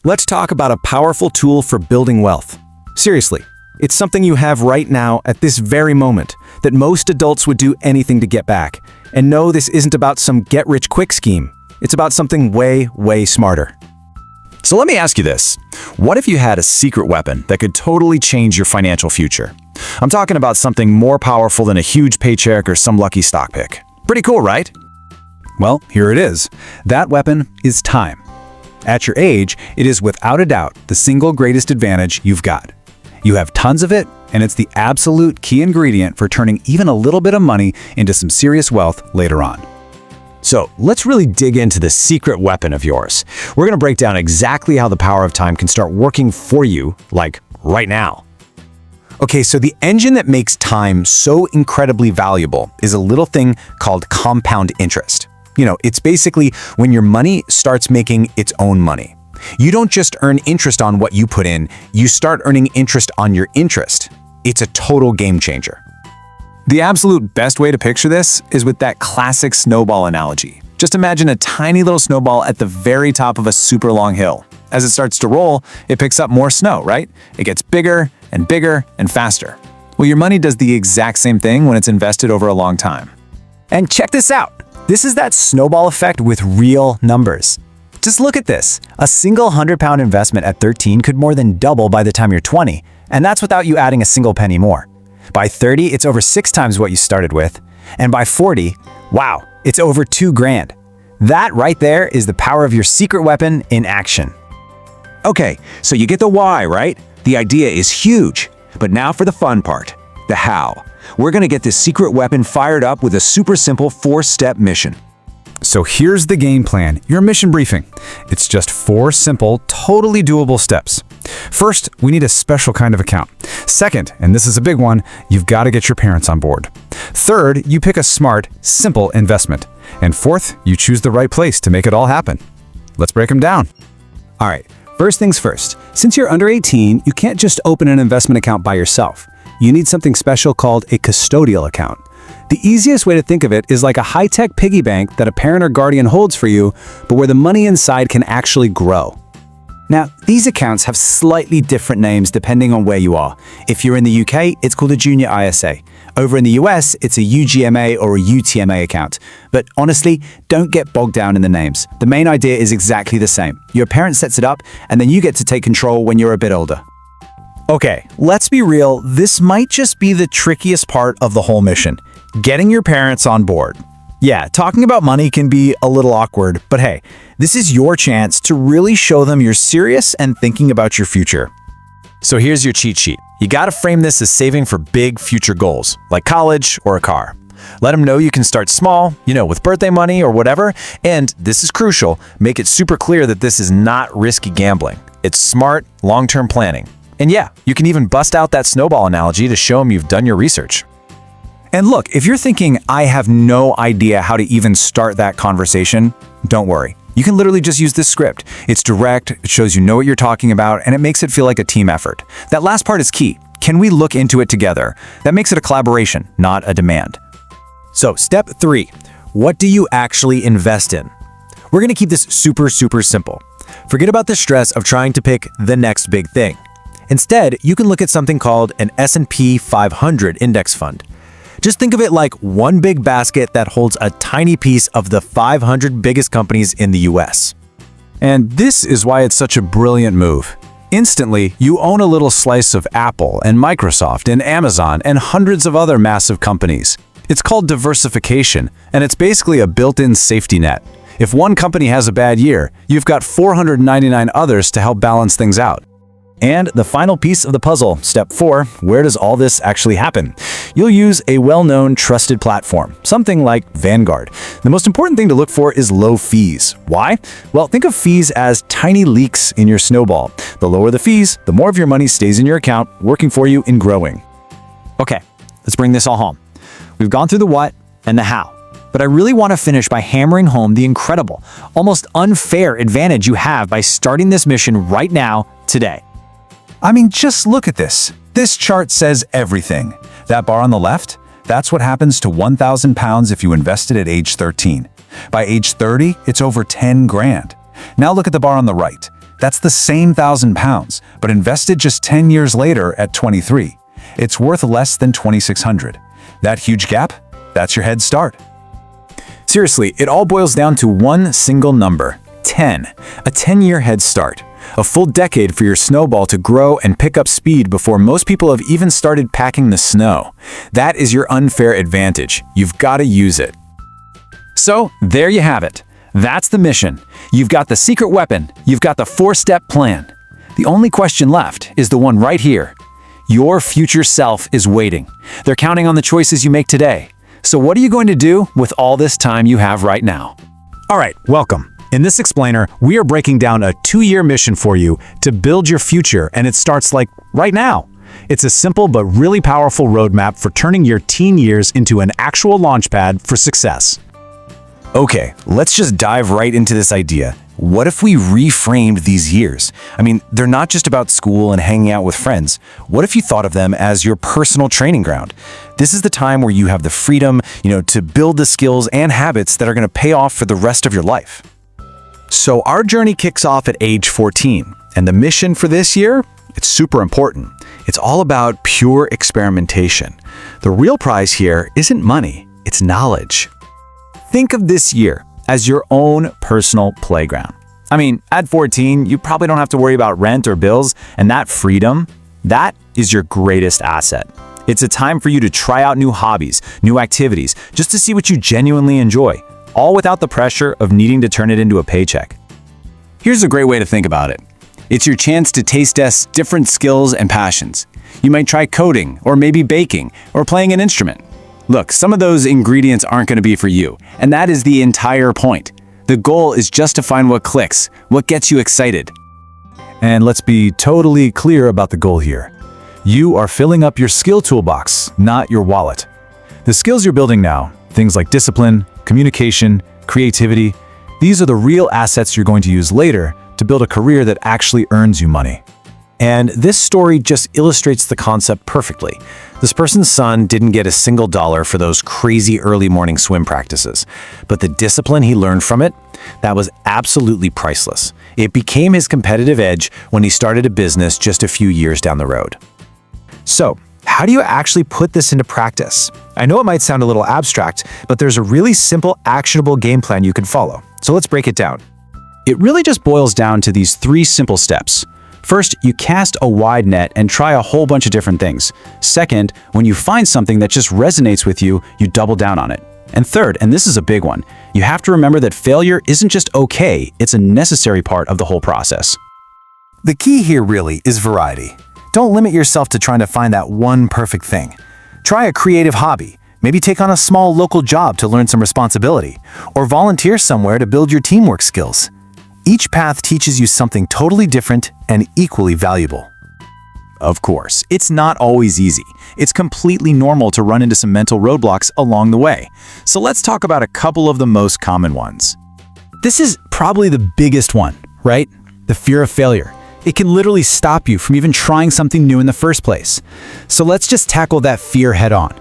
Let's talk about a powerful tool for building wealth. Seriously, it's something you have right now at this very moment that most adults would do anything to get back. And no, this isn't about some get-rich-quick scheme. It's about something way, way smarter. So let me ask you this. What if you had a secret weapon that could totally change your financial future? I'm talking about something more powerful than a huge paycheck or some lucky stock pick. Pretty cool, right? Well, here it is. That weapon is time. At your age, it is without a doubt the single greatest advantage you've got. You have tons of it, and it's the absolute key ingredient for turning even a little bit of money into some serious wealth later on. So let's really dig into the secret weapon of yours. We're going to break down exactly how the power of time can start working for you, like right now. Okay, so the engine that makes time so incredibly valuable is a little thing called compound interest. It's basically when your money starts making its own money. You don't just earn interest on what you put in, you start earning interest on your interest. It's a total game changer. The absolute best way to picture this is with that classic snowball analogy. Just imagine a tiny little snowball at the very top of a super long hill. As it starts to roll, it picks up more snow, right? It gets bigger and bigger and faster. Well, your money does the exact same thing when it's invested over a long time. And check this out. This is that snowball effect with real numbers. Just look at this. A single 100-pound investment at 13 could more than double by the time you're 20, and that's without you adding a single penny more. By 30, it's over 6 times what you started with, and by 40, wow, it's over $2,000. That right there is the power of your secret weapon in action. Okay, so you get the why, right? The idea is huge. But now for the fun part, the how. We're going to get this secret weapon fired up with a super simple 4-step mission. So here's the game plan, your mission briefing. It's just 4 simple, totally doable steps. First, we need a special kind of account. Second, and this is a big one, you've got to get your parents on board. Third, you pick a smart, simple investment. And fourth, you choose the right place to make it all happen. Let's break them down. All right, first things first. Since you're under 18, you can't just open an investment account by yourself. You need something special called a custodial account. The easiest way to think of it is like a high-tech piggy bank that a parent or guardian holds for you, but where the money inside can actually grow. Now, these accounts have slightly different names depending on where you are. If you're in the UK, it's called a junior ISA. Over in the US, it's a UGMA or a UTMA account. But honestly, don't get bogged down in the names. The main idea is exactly the same. Your parent sets it up, and then you get to take control when you're a bit older. Okay, let's be real, this might just be the trickiest part of the whole mission. Getting your parents on board. Yeah, talking about money can be a little awkward, but hey, this is your chance to really show them you're serious and thinking about your future. So here's your cheat sheet. You gotta frame this as saving for big future goals, like college or a car. Let them know you can start small, with birthday money or whatever, and this is crucial, make it super clear that this is not risky gambling. It's smart, long-term planning. And yeah, you can even bust out that snowball analogy to show them you've done your research. And look, if you're thinking, I have no idea how to even start that conversation, don't worry. You can literally just use this script. It's direct, it shows you know what you're talking about, and it makes it feel like a team effort. That last part is key. Can we look into it together? That makes it a collaboration, not a demand. So, step 3. What do you actually invest in? We're going to keep this super, super simple. Forget about the stress of trying to pick the next big thing. Instead, you can look at something called an S&P 500 index fund. Just think of it like one big basket that holds a tiny piece of the 500 biggest companies in the US. And this is why it's such a brilliant move. Instantly, you own a little slice of Apple and Microsoft and Amazon and hundreds of other massive companies. It's called diversification, and it's basically a built-in safety net. If one company has a bad year, you've got 499 others to help balance things out. And the final piece of the puzzle, step 4, where does all this actually happen? You'll use a well-known, trusted platform, something like Vanguard. The most important thing to look for is low fees. Why? Well, think of fees as tiny leaks in your snowball. The lower the fees, the more of your money stays in your account, working for you and growing. Okay, let's bring this all home. We've gone through the what and the how. But I really want to finish by hammering home the incredible, almost unfair advantage you have by starting this mission right now, today. I mean, just look at this. This chart says everything. That bar on the left, that's what happens to 1,000 pounds if you invested at age 13. By age 30, it's over 10 grand. Now look at the bar on the right. That's the same £1,000, but invested just 10 years later at 23. It's worth less than 2,600. That huge gap? That's your head start. Seriously, it all boils down to one single number: 10. A 10-year head start. A full decade for your snowball to grow and pick up speed before most people have even started packing the snow. That is your unfair advantage. You've got to use it. So, there you have it. That's the mission. You've got the secret weapon. You've got the 4-step plan. The only question left is the one right here. Your future self is waiting. They're counting on the choices you make today. So what are you going to do with all this time you have right now? All right, welcome. In this explainer, we are breaking down a 2-year mission for you to build your future, and it starts like right now. It's a simple but really powerful roadmap for turning your teen years into an actual launchpad for success. Okay, let's just dive right into this idea. What if we reframed these years? I mean, they're not just about school and hanging out with friends. What if you thought of them as your personal training ground? This is the time where you have the freedom, to build the skills and habits that are going to pay off for the rest of your life. So our journey kicks off at age 14, and the mission for this year? It's super important. It's all about pure experimentation. The real prize here isn't money, it's knowledge. Think of this year as your own personal playground. I mean, at 14, you probably don't have to worry about rent or bills, and that freedom, that is your greatest asset. It's a time for you to try out new hobbies, new activities, just to see what you genuinely enjoy, all without the pressure of needing to turn it into a paycheck. Here's a great way to think about it. It's your chance to taste test different skills and passions. You might try coding, or maybe baking, or playing an instrument. Look, some of those ingredients aren't going to be for you, and that is the entire point. The goal is just to find what clicks, what gets you excited. And let's be totally clear about the goal here. You are filling up your skill toolbox, not your wallet. The skills you're building now, things like discipline, communication, creativity, these are the real assets you're going to use later to build a career that actually earns you money. And this story just illustrates the concept perfectly. This person's son didn't get a single dollar for those crazy early morning swim practices, but the discipline he learned from it, that was absolutely priceless. It became his competitive edge when he started a business just a few years down the road. So, how do you actually put this into practice? I know it might sound a little abstract, but there's a really simple, actionable game plan you can follow. So let's break it down. It really just boils down to these 3 simple steps. First, you cast a wide net and try a whole bunch of different things. Second, when you find something that just resonates with you, you double down on it. And third, and this is a big one, you have to remember that failure isn't just okay, it's a necessary part of the whole process. The key here really is variety. Don't limit yourself to trying to find that one perfect thing. Try a creative hobby. Maybe take on a small local job to learn some responsibility, or volunteer somewhere to build your teamwork skills. Each path teaches you something totally different and equally valuable. Of course, it's not always easy. It's completely normal to run into some mental roadblocks along the way. So let's talk about a couple of the most common ones. This is probably the biggest one, right? The fear of failure. It can literally stop you from even trying something new in the first place. So let's just tackle that fear head on.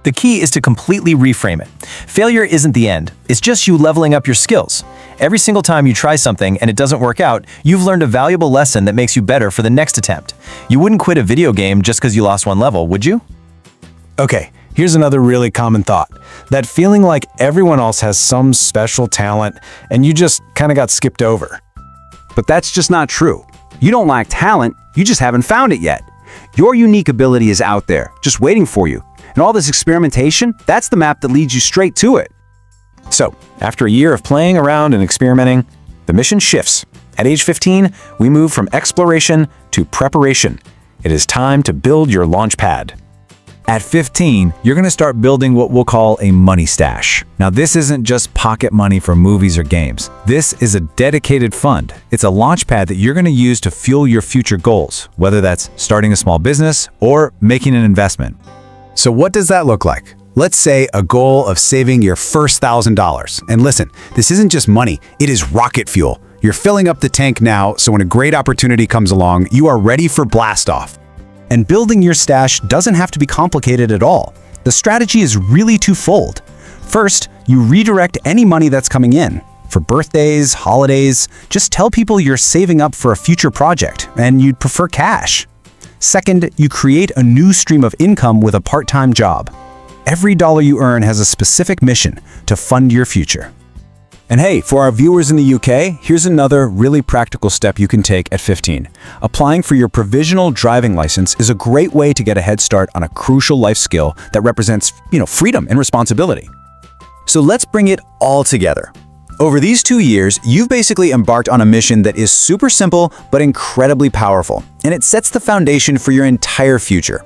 The key is to completely reframe it. Failure isn't the end, it's just you leveling up your skills. Every single time you try something and it doesn't work out, you've learned a valuable lesson that makes you better for the next attempt. You wouldn't quit a video game just because you lost one level, would you? Okay, here's another really common thought. That feeling like everyone else has some special talent and you just kind of got skipped over. But that's just not true. You don't lack talent, you just haven't found it yet. Your unique ability is out there, just waiting for you. And all this experimentation, that's the map that leads you straight to it. So, after a year of playing around and experimenting, the mission shifts. At age 15, we move from exploration to preparation. It is time to build your launch pad. At 15, you're going to start building what we'll call a money stash. Now, this isn't just pocket money for movies or games. This is a dedicated fund. It's a launch pad that you're going to use to fuel your future goals, whether that's starting a small business or making an investment. So what does that look like? Let's say a goal of saving your first $1,000. And listen, this isn't just money, it is rocket fuel. You're filling up the tank now, so when a great opportunity comes along, you are ready for blast off. And building your stash doesn't have to be complicated at all. The strategy is really twofold. First, you redirect any money that's coming in. For birthdays, holidays, just tell people you're saving up for a future project and you'd prefer cash. Second, you create a new stream of income with a part-time job. Every dollar you earn has a specific mission to fund your future. And hey, for our viewers in the UK, here's another really practical step you can take at 15. Applying for your provisional driving license is a great way to get a head start on a crucial life skill that represents, freedom and responsibility. So let's bring it all together. Over these 2 years, you've basically embarked on a mission that is super simple but incredibly powerful, and it sets the foundation for your entire future.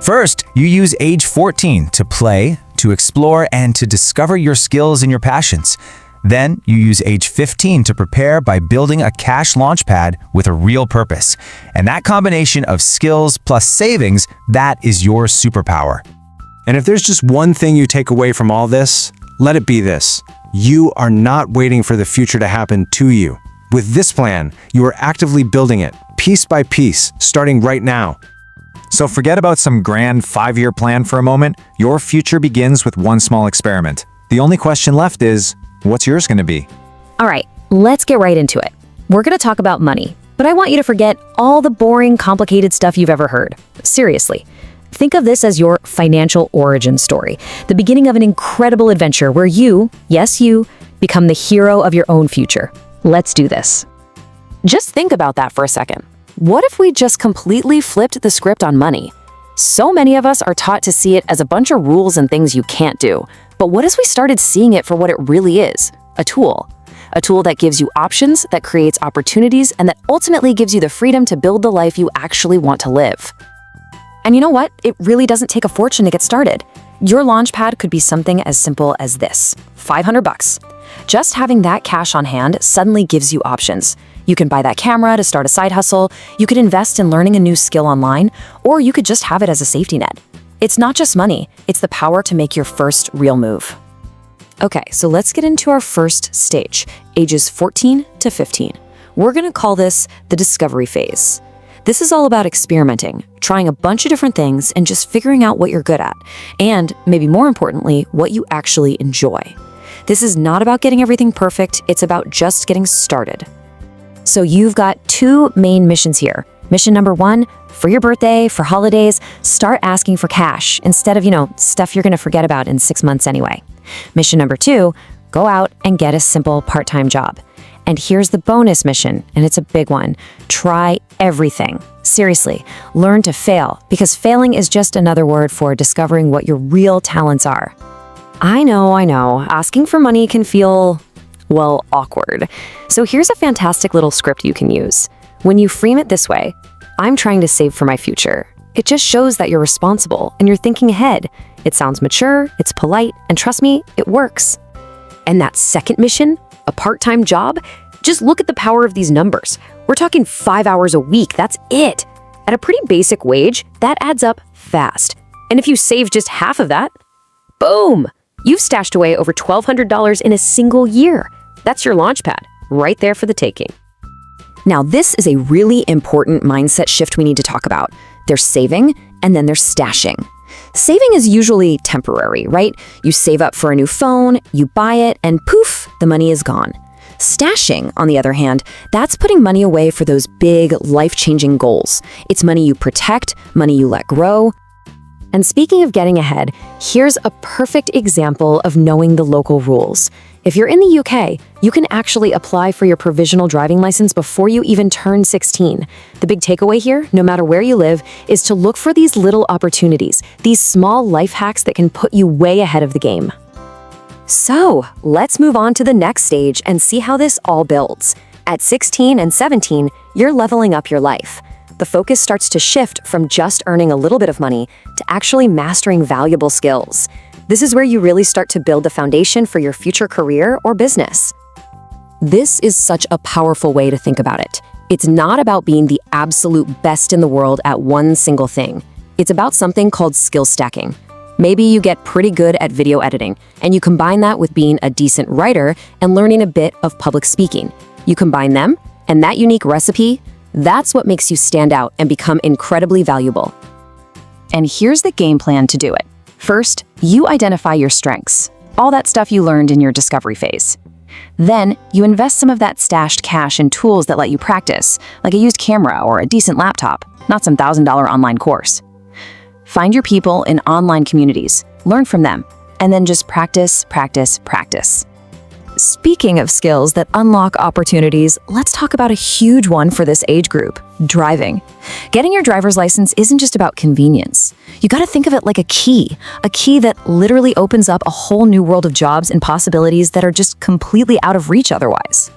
First, you use age 14 to play, to explore, and to discover your skills and your passions. Then, you use age 15 to prepare by building a cash launchpad with a real purpose. And that combination of skills plus savings, that is your superpower. And if there's just one thing you take away from all this, let it be this. You are not waiting for the future to happen to you. With this plan, you are actively building it, piece by piece, starting right now. So forget about some grand 5-year plan for a moment. Your future begins with one small experiment. The only question left is, what's yours going to be? All right, let's get right into it. We're going to talk about money, but I want you to forget all the boring, complicated stuff you've ever heard. Seriously. Think of this as your financial origin story, the beginning of an incredible adventure where you, yes you, become the hero of your own future. Let's do this. Just think about that for a second. What if we just completely flipped the script on money? So many of us are taught to see it as a bunch of rules and things you can't do. But what if we started seeing it for what it really is? A tool. A tool that gives you options, that creates opportunities, and that ultimately gives you the freedom to build the life you actually want to live. And you know what? It really doesn't take a fortune to get started. Your launchpad could be something as simple as this, $500. Just having that cash on hand suddenly gives you options. You can buy that camera to start a side hustle, you could invest in learning a new skill online, or you could just have it as a safety net. It's not just money, it's the power to make your first real move. Okay, so let's get into our first stage, ages 14 to 15. We're gonna call this the discovery phase. This is all about experimenting, trying a bunch of different things and just figuring out what you're good at, and maybe more importantly, what you actually enjoy. This is not about getting everything perfect, it's about just getting started. So you've got 2 main missions here. Mission number 1, for your birthday, for holidays, start asking for cash instead of, stuff you're gonna forget about in 6 months anyway. Mission number 2, go out and get a simple part-time job. And here's the bonus mission, and it's a big one. Try everything. Seriously, learn to fail, because failing is just another word for discovering what your real talents are. I know, asking for money can feel, well, awkward. So here's a fantastic little script you can use. When you frame it this way, I'm trying to save for my future. It just shows that you're responsible and you're thinking ahead. It sounds mature, it's polite, and trust me, it works. And that second mission, a part-time job, just look at the power of these numbers. We're talking 5 hours a week, that's it. At a pretty basic wage, that adds up fast. And if you save just half of that, boom! You've stashed away over $1,200 in a single year. That's your launchpad, right there for the taking. Now, this is a really important mindset shift we need to talk about. There's saving, and then there's stashing. Saving is usually temporary, right? You save up for a new phone, you buy it, and poof, the money is gone. Stashing, on the other hand, that's putting money away for those big, life-changing goals. It's money you protect, money you let grow. And speaking of getting ahead, here's a perfect example of knowing the local rules. If you're in the UK, you can actually apply for your provisional driving license before you even turn 16. The big takeaway here, no matter where you live, is to look for these little opportunities, these small life hacks that can put you way ahead of the game. So, let's move on to the next stage and see how this all builds. At 16 and 17, you're leveling up your life. The focus starts to shift from just earning a little bit of money to actually mastering valuable skills. This is where you really start to build the foundation for your future career or business. This is such a powerful way to think about it. It's not about being the absolute best in the world at one single thing. It's about something called skill stacking. Maybe you get pretty good at video editing, and you combine that with being a decent writer and learning a bit of public speaking. You combine them, and that unique recipe, that's what makes you stand out and become incredibly valuable. And here's the game plan to do it. First, you identify your strengths, all that stuff you learned in your discovery phase. Then, you invest some of that stashed cash in tools that let you practice, like a used camera or a decent laptop, not some $1,000 online course. Find your people in online communities, learn from them, and then just practice, practice, practice. Speaking of skills that unlock opportunities, let's talk about a huge one for this age group: driving. Getting your driver's license isn't just about convenience. You gotta think of it like a key that literally opens up a whole new world of jobs and possibilities that are just completely out of reach otherwise.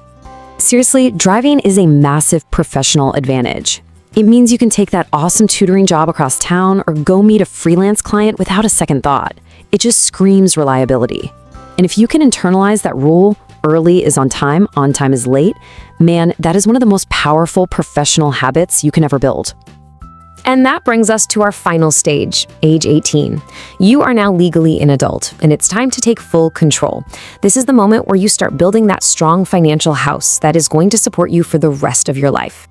Seriously, driving is a massive professional advantage. It means you can take that awesome tutoring job across town or go meet a freelance client without a second thought. It just screams reliability. And if you can internalize that rule, early is on time is late, man, that is one of the most powerful professional habits you can ever build. And that brings us to our final stage, age 18. You are now legally an adult, and it's time to take full control. This is the moment where you start building that strong financial house that is going to support you for the rest of your life.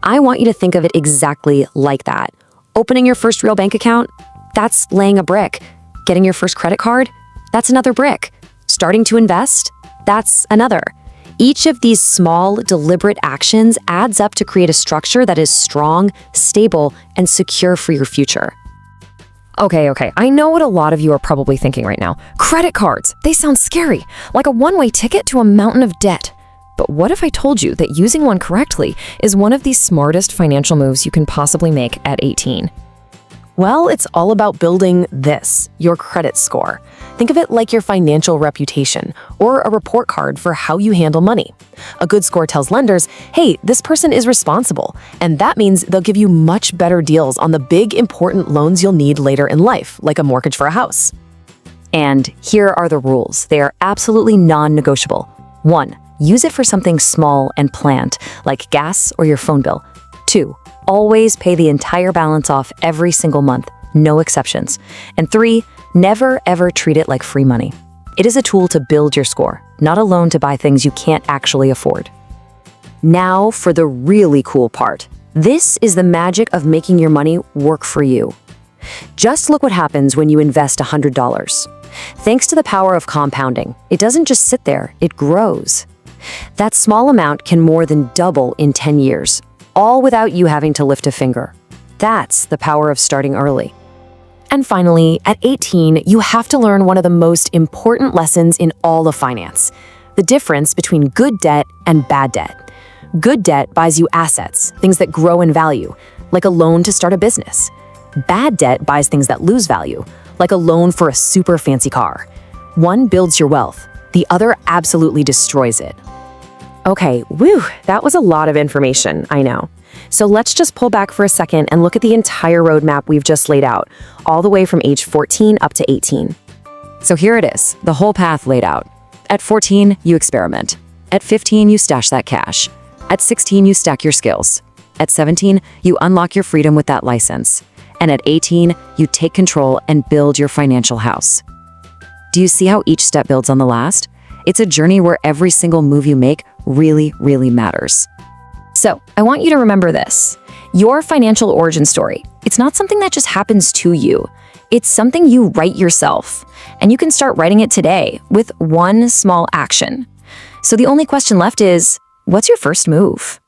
I want you to think of it exactly like that. Opening your first real bank account, that's laying a brick. Getting your first credit card, that's another brick. Starting to invest, that's another. Each of these small, deliberate actions adds up to create a structure that is strong, stable, and secure for your future. Okay, I know what a lot of you are probably thinking right now. Credit cards, they sound scary, like a one-way ticket to a mountain of debt. But what if I told you that using one correctly is one of the smartest financial moves you can possibly make at 18? Well, it's all about building this, your credit score. Think of it like your financial reputation or a report card for how you handle money. A good score tells lenders, hey, this person is responsible, and that means they'll give you much better deals on the big, important loans you'll need later in life, like a mortgage for a house. And here are the rules. They are absolutely non-negotiable. 1. Use it for something small and planned, like gas or your phone bill. 2. Always pay the entire balance off every single month, no exceptions. And 3, never ever treat it like free money. It is a tool to build your score, not a loan to buy things you can't actually afford. Now for the really cool part. This is the magic of making your money work for you. Just look what happens when you invest $100. Thanks to the power of compounding, it doesn't just sit there, it grows. That small amount can more than double in 10 years. All without you having to lift a finger. That's the power of starting early. And finally, at 18, you have to learn one of the most important lessons in all of finance: the difference between good debt and bad debt. Good debt buys you assets, things that grow in value, like a loan to start a business. Bad debt buys things that lose value, like a loan for a super fancy car. One builds your wealth, the other absolutely destroys it. Okay, that was a lot of information, I know. So let's just pull back for a second and look at the entire roadmap we've just laid out, all the way from age 14 up to 18. So here it is, the whole path laid out. At 14, you experiment. At 15, you stash that cash. At 16, you stack your skills. At 17, you unlock your freedom with that license. And at 18, you take control and build your financial house. Do you see how each step builds on the last? It's a journey where every single move you make really, really matters. So, I want you to remember this. Your financial origin story, it's not something that just happens to you. It's something you write yourself. And you can start writing it today with one small action. So the only question left is, what's your first move?